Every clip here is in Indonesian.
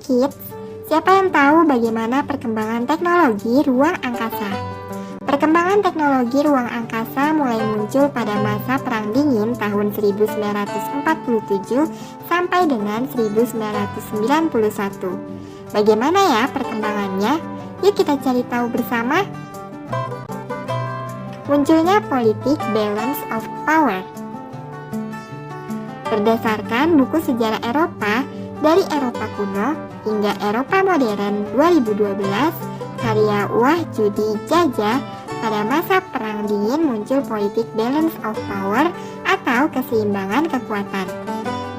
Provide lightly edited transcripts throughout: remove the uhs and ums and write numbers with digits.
Kids, siapa yang tahu bagaimana perkembangan teknologi ruang angkasa? Perkembangan teknologi ruang angkasa mulai muncul pada masa Perang Dingin tahun 1947 sampai dengan 1991. Bagaimana ya perkembangannya? Yuk kita cari tahu bersama. Munculnya politik balance of power. Berdasarkan buku sejarah Eropa, dari Eropa kuno hingga Eropa modern 2012, karya Wahyudi Jaja, pada masa Perang Dingin muncul politik balance of power atau keseimbangan kekuatan.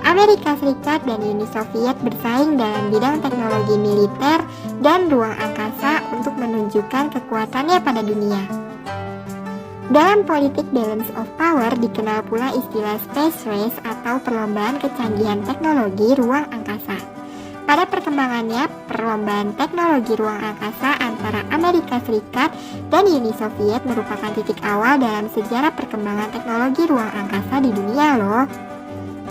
Amerika Serikat dan Uni Soviet bersaing dalam bidang teknologi militer dan ruang angkasa untuk menunjukkan kekuatannya pada dunia. Dalam politik balance of power dikenal pula istilah space race atau perlombaan kecanggihan teknologi ruang angkasa. Pada perkembangannya, perlombaan teknologi ruang angkasa antara Amerika Serikat dan Uni Soviet merupakan titik awal dalam sejarah perkembangan teknologi ruang angkasa di dunia loh.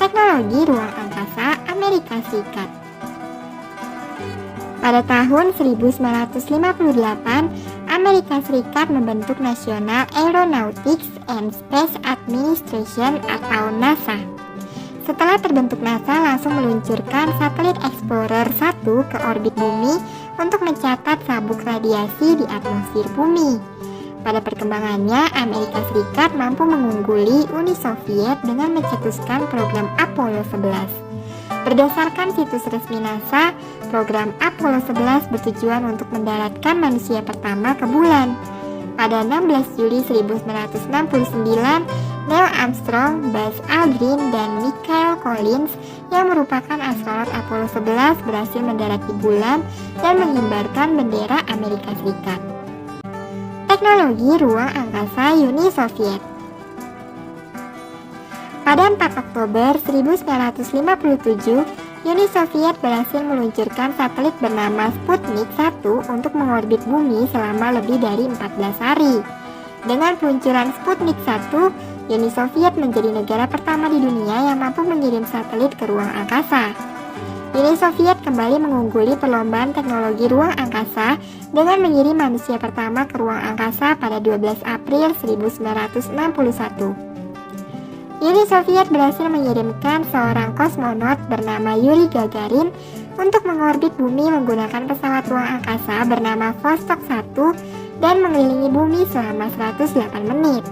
Teknologi ruang angkasa Amerika Serikat. Pada tahun 1958, Amerika Serikat membentuk National Aeronautics and Space Administration atau NASA. Setelah terbentuk NASA langsung meluncurkan satelit Explorer 1 ke orbit bumi untuk mencatat sabuk radiasi di atmosfer bumi. Pada perkembangannya, Amerika Serikat mampu mengungguli Uni Soviet dengan mencetuskan program Apollo 11. Berdasarkan situs resmi NASA, program Apollo 11 bertujuan untuk mendaratkan manusia pertama ke bulan. Pada 16 Juli 1969, Neil Armstrong, Buzz Aldrin, dan Michael Collins yang merupakan astronot Apollo 11 berhasil mendarat di bulan dan mengibarkan bendera Amerika Serikat. Teknologi ruang angkasa Uni Soviet. Pada 4 Oktober 1957, Uni Soviet berhasil meluncurkan satelit bernama Sputnik 1 untuk mengorbit bumi selama lebih dari 14 hari. Dengan peluncuran Sputnik 1, Uni Soviet menjadi negara pertama di dunia yang mampu mengirim satelit ke ruang angkasa. Uni Soviet kembali mengungguli perlombaan teknologi ruang angkasa dengan mengirim manusia pertama ke ruang angkasa pada 12 April 1961. Uni Soviet berhasil mengirimkan seorang kosmonot bernama Yuri Gagarin untuk mengorbit bumi menggunakan pesawat ruang angkasa bernama Vostok 1 dan mengelilingi bumi selama 108 menit.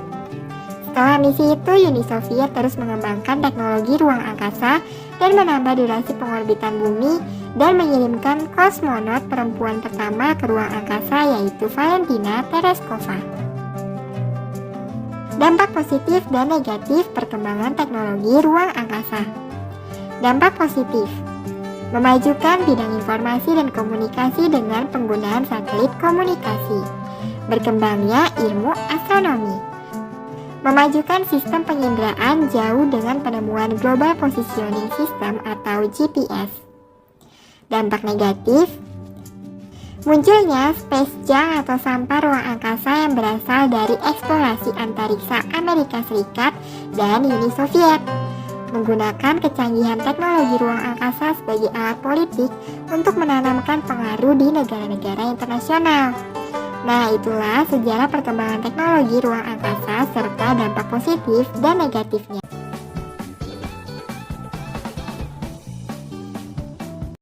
Setelah misi itu, Uni Soviet terus mengembangkan teknologi ruang angkasa dan menambah durasi pengorbitan bumi dan mengirimkan kosmonot perempuan pertama ke ruang angkasa yaitu Valentina Tereshkova. Dampak positif dan negatif perkembangan teknologi ruang angkasa. Dampak positif: memajukan bidang informasi dan komunikasi dengan penggunaan satelit komunikasi. Berkembangnya ilmu astronomi. Memajukan sistem penginderaan jauh dengan penemuan Global Positioning System atau GPS. Dampak negatif: munculnya space junk atau sampah ruang angkasa yang berasal dari eksplorasi antariksa Amerika Serikat dan Uni Soviet, menggunakan kecanggihan teknologi ruang angkasa sebagai alat politik untuk menanamkan pengaruh di negara-negara internasional. Nah, itulah sejarah perkembangan teknologi ruang angkasa serta dampak positif dan negatifnya.